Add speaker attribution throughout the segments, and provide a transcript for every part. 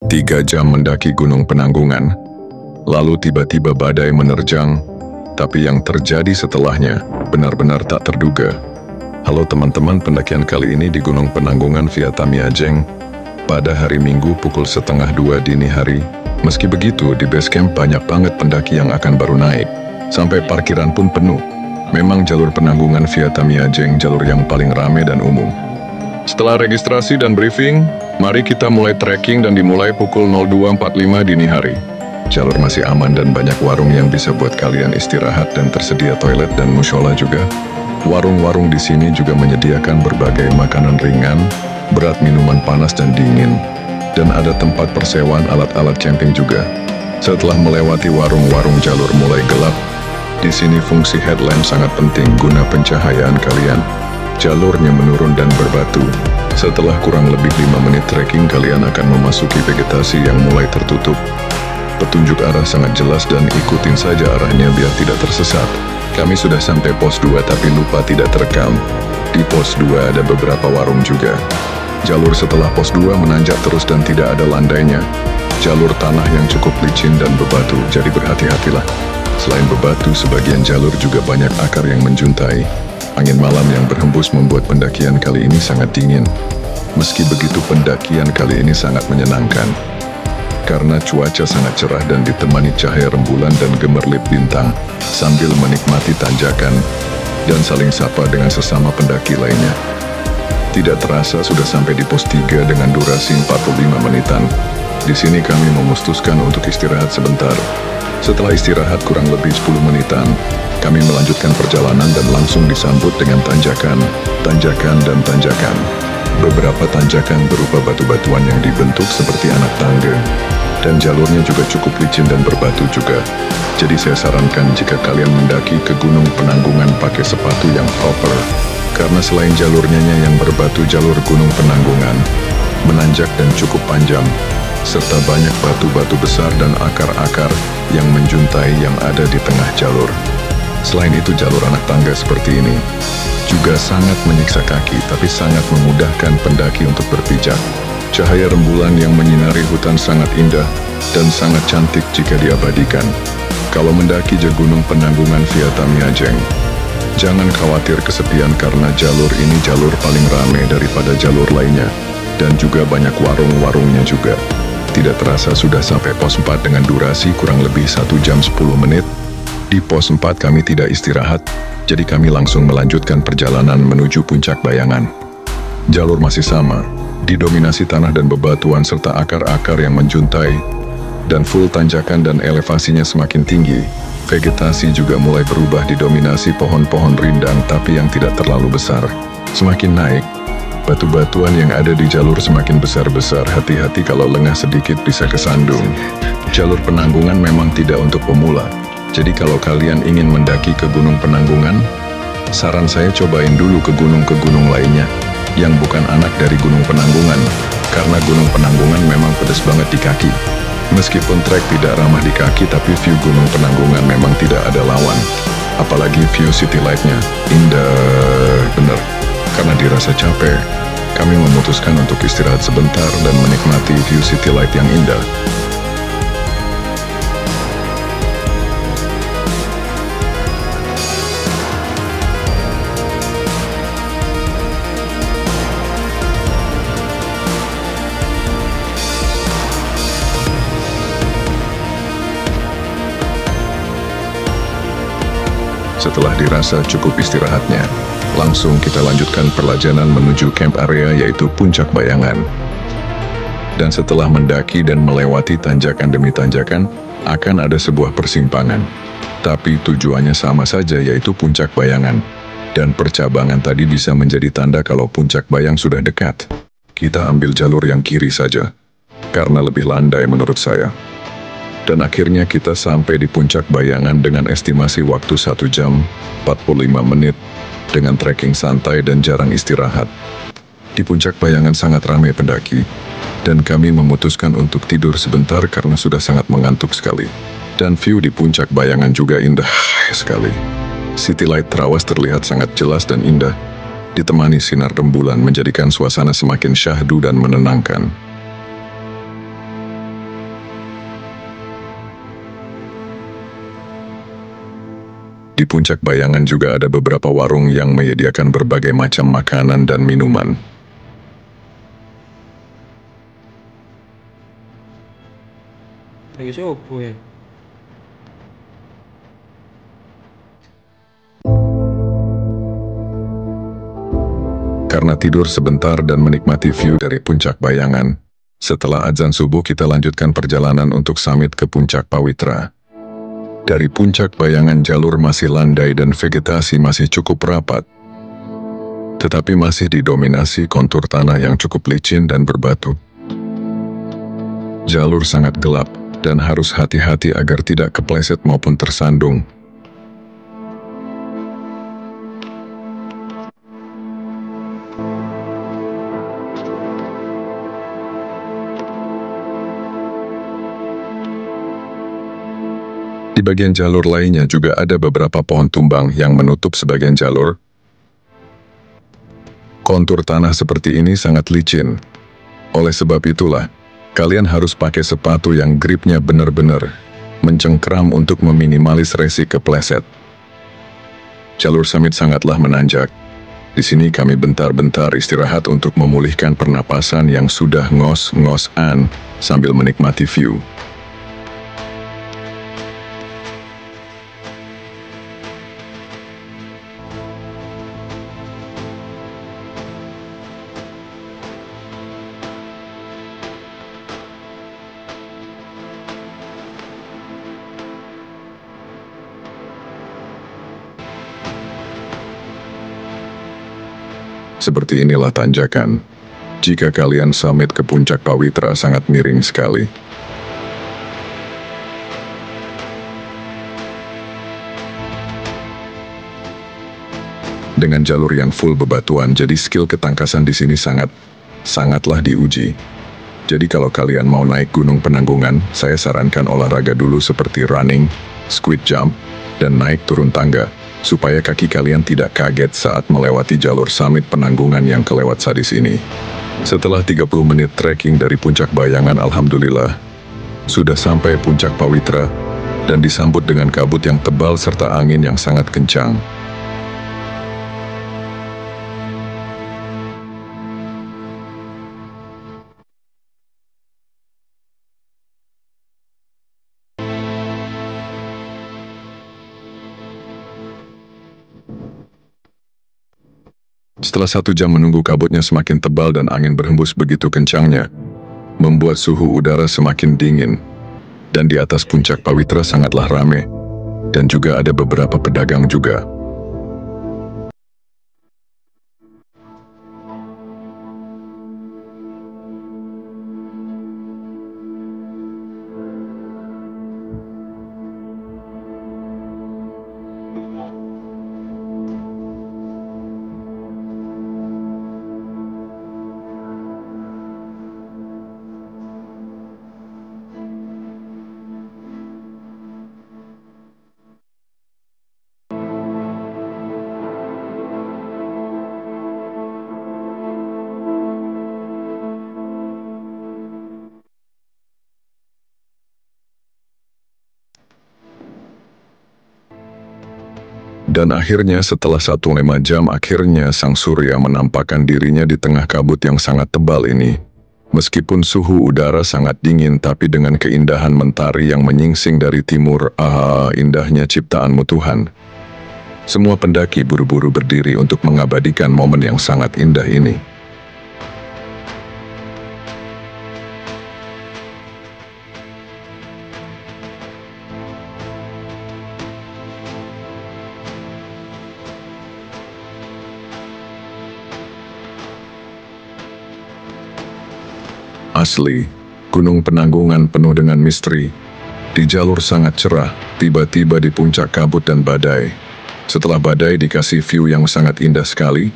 Speaker 1: 3 jam mendaki Gunung Penanggungan, lalu tiba-tiba badai menerjang, tapi yang terjadi setelahnya benar-benar tak terduga. Halo teman-teman, pendakian kali ini di Gunung Penanggungan via Tamiajeng pada hari Minggu pukul 1:30 dini hari. Meski begitu, di base camp banyak banget pendaki yang akan baru naik, sampai parkiran pun penuh. Memang jalur Penanggungan via Tamiajeng jalur yang paling ramai dan umum. Setelah registrasi dan briefing, mari kita mulai trekking dan dimulai pukul 02.45 dini hari. Jalur masih aman dan banyak warung yang bisa buat kalian istirahat dan tersedia toilet dan mushola juga. Warung-warung di sini juga menyediakan berbagai makanan ringan, berat, minuman panas dan dingin, dan ada tempat persewaan alat-alat camping juga. Setelah melewati warung-warung, jalur mulai gelap. Di sini fungsi headlamp sangat penting guna pencahayaan kalian. Jalurnya menurun dan berbatu. Setelah kurang lebih 5 menit trekking, kalian akan memasuki vegetasi yang mulai tertutup. Petunjuk arah sangat jelas dan ikutin saja arahnya biar tidak tersesat. Kami sudah sampai pos 2 tapi lupa tidak terekam. Di pos 2 ada beberapa warung juga. Jalur setelah pos 2 menanjak terus dan tidak ada landainya. Jalur tanah yang cukup licin dan bebatu, jadi berhati-hatilah. Selain bebatu, sebagian jalur juga banyak akar yang menjuntai. Angin malam yang berhembus membuat pendakian kali ini sangat dingin. Meski begitu, pendakian kali ini sangat menyenangkan. Karena cuaca sangat cerah dan ditemani cahaya rembulan dan gemerlip bintang, sambil menikmati tanjakan dan saling sapa dengan sesama pendaki lainnya. Tidak terasa sudah sampai di pos 3 dengan durasi 45 menitan. Di sini kami memutuskan untuk istirahat sebentar. Setelah istirahat kurang lebih 10 menitan, kami melanjutkan perjalanan dan langsung disambut dengan tanjakan, dan tanjakan. Beberapa tanjakan berupa batu-batuan yang dibentuk seperti anak tangga, dan jalurnya juga cukup licin dan berbatu juga. Jadi saya sarankan jika kalian mendaki ke Gunung Penanggungan pakai sepatu yang proper, karena selain jalurnya yang berbatu, jalur Gunung Penanggungan menanjak dan cukup panjang, serta banyak batu-batu besar dan akar-akar yang menjuntai yang ada di tengah jalur. Selain itu, jalur anak tangga seperti ini juga sangat menyiksa kaki, tapi sangat memudahkan pendaki untuk berpijak. Cahaya rembulan yang menyinari hutan sangat indah dan sangat cantik jika diabadikan. Kalau mendaki ke Gunung Penanggungan via Tamiajeng, jangan khawatir kesepian karena jalur ini jalur paling ramai daripada jalur lainnya, dan juga banyak warung-warungnya juga. Tidak terasa sudah sampai pos 4 dengan durasi kurang lebih 1 jam 10 menit. Di pos 4 kami tidak istirahat, jadi kami langsung melanjutkan perjalanan menuju Puncak Bayangan. Jalur masih sama, didominasi tanah dan bebatuan serta akar-akar yang menjuntai, dan full tanjakan dan elevasinya semakin tinggi. Vegetasi juga mulai berubah didominasi pohon-pohon rindang tapi yang tidak terlalu besar. Semakin naik, batu-batuan yang ada di jalur semakin besar-besar. Hati-hati kalau lengah sedikit bisa kesandung. Jalur Penanggungan memang tidak untuk pemula. Jadi kalau kalian ingin mendaki ke Gunung Penanggungan, saran saya cobain dulu ke gunung lainnya yang bukan anak dari Gunung Penanggungan, karena Gunung Penanggungan memang pedas banget di kaki. Meskipun trek tidak ramah di kaki, tapi view Gunung Penanggungan memang tidak ada lawan. Apalagi view city light-nya, indah bener. Karena dirasa capek, kami memutuskan untuk istirahat sebentar dan menikmati view city light yang indah. Setelah dirasa cukup istirahatnya, langsung kita lanjutkan perjalanan menuju camp area yaitu Puncak Bayangan. Dan setelah mendaki dan melewati tanjakan demi tanjakan, akan ada sebuah persimpangan. Tapi tujuannya sama saja, yaitu Puncak Bayangan. Dan percabangan tadi bisa menjadi tanda kalau Puncak Bayang sudah dekat. Kita ambil jalur yang kiri saja, karena lebih landai menurut saya. Dan akhirnya kita sampai di Puncak Bayangan dengan estimasi waktu 1 jam 45 menit dengan trekking santai dan jarang istirahat. Di Puncak Bayangan sangat ramai pendaki, dan kami memutuskan untuk tidur sebentar karena sudah sangat mengantuk sekali. Dan view di Puncak Bayangan juga indah sekali. City light Trawas terlihat sangat jelas dan indah, ditemani sinar rembulan menjadikan suasana semakin syahdu dan menenangkan. Di puncak Bayangan juga ada beberapa warung yang menyediakan berbagai macam makanan dan minuman.
Speaker 2: Ayo coba ya.
Speaker 1: Karena tidur sebentar dan menikmati view dari puncak Bayangan, setelah azan subuh kita lanjutkan perjalanan untuk summit ke puncak Pawitra. Dari puncak Bayangan jalur masih landai dan vegetasi masih cukup rapat, tetapi masih didominasi kontur tanah yang cukup licin dan berbatu. Jalur sangat gelap dan harus hati-hati agar tidak kepleset maupun tersandung. Di bagian jalur lainnya juga ada beberapa pohon tumbang yang menutup sebagian jalur. Kontur tanah seperti ini sangat licin. Oleh sebab itulah, kalian harus pakai sepatu yang gripnya benar-benar mencengkram untuk meminimalis resiko kepleset. Jalur summit sangatlah menanjak. Di sini kami bentar-bentar istirahat untuk memulihkan pernapasan yang sudah ngos-ngosan sambil menikmati view. Seperti inilah tanjakan. Jika kalian summit ke puncak Pawitra sangat miring sekali. Dengan jalur yang full bebatuan, jadi skill ketangkasan di sini sangatlah diuji. Jadi kalau kalian mau naik Gunung Penanggungan, saya sarankan olahraga dulu seperti running, squid jump, dan naik turun tangga, supaya kaki kalian tidak kaget saat melewati jalur summit Penanggungan yang kelewat sadis ini. Setelah 30 menit trekking dari puncak Bayangan, alhamdulillah, sudah sampai puncak Pawitra, dan disambut dengan kabut yang tebal serta angin yang sangat kencang. Setelah 1 jam menunggu, kabutnya semakin tebal dan angin berhembus begitu kencangnya, membuat suhu udara semakin dingin. Dan di atas puncak Pawitra sangatlah ramai, dan juga ada beberapa pedagang juga. Dan akhirnya setelah 1,5 jam akhirnya sang surya menampakkan dirinya di tengah kabut yang sangat tebal ini. Meskipun suhu udara sangat dingin, tapi dengan keindahan mentari yang menyingsing dari timur, indahnya ciptaanmu Tuhan. Semua pendaki buru-buru berdiri untuk mengabadikan momen yang sangat indah ini. Asli, Gunung Penanggungan penuh dengan misteri. Di jalur sangat cerah, tiba-tiba di puncak kabut dan badai. Setelah badai dikasih view yang sangat indah sekali.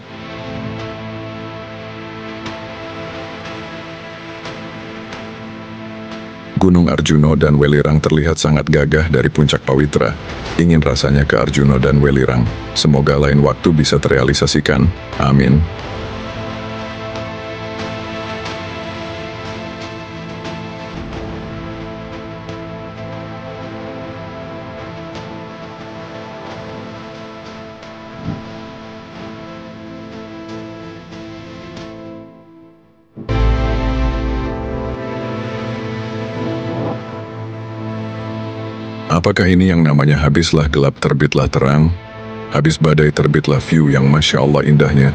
Speaker 1: Gunung Arjuno dan Welirang terlihat sangat gagah dari puncak Pawitra. Ingin rasanya ke Arjuno dan Welirang. Semoga lain waktu bisa terrealisasikan. Amin. Apakah ini yang namanya habislah gelap terbitlah terang? Habis badai terbitlah view yang Masya Allah indahnya.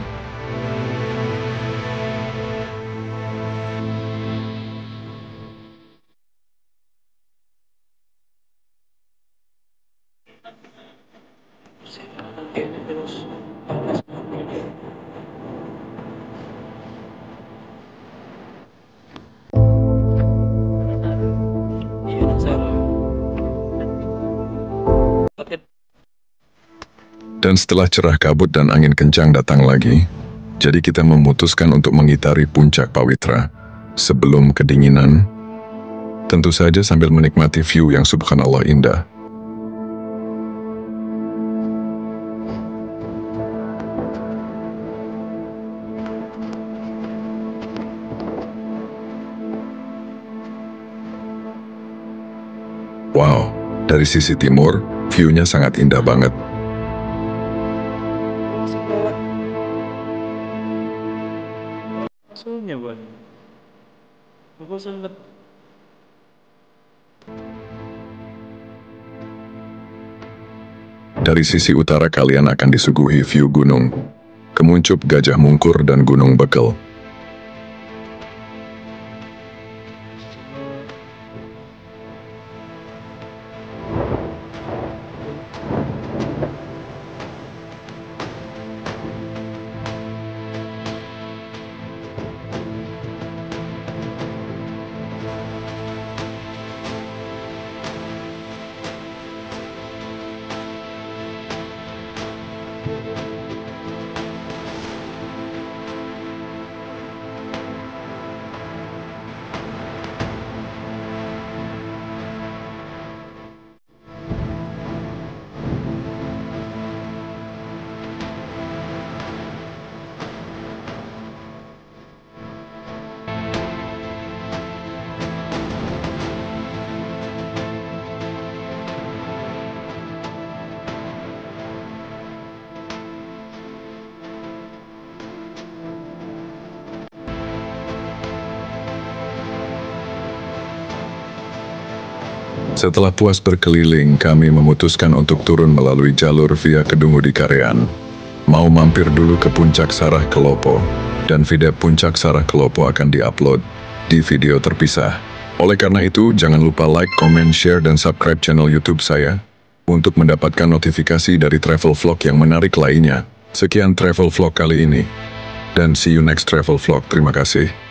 Speaker 2: Ini terus panas banget. Iya, Sarah. Paket.
Speaker 1: Dan setelah cerah kabut dan angin kencang datang lagi, jadi kita memutuskan untuk mengitari puncak Pawitra. Sebelum kedinginan, tentu saja sambil menikmati view yang subhanallah indah. Wow, dari sisi timur, view-nya sangat indah banget.
Speaker 2: Soalnya buat aku sangat
Speaker 1: Dari sisi utara kalian akan disuguhi view gunung, Kemuncup Gajah Mungkur dan Gunung Bekel. Setelah puas berkeliling, kami memutuskan untuk turun melalui jalur via Kedungu di Karean. Mau mampir dulu ke Puncak Sarah Kelopo, dan video Puncak Sarah Kelopo akan diupload di video terpisah. Oleh karena itu, jangan lupa like, comment, share, dan subscribe channel YouTube saya untuk mendapatkan notifikasi dari travel vlog yang menarik lainnya. Sekian travel vlog kali ini, dan see you next travel vlog. Terima kasih.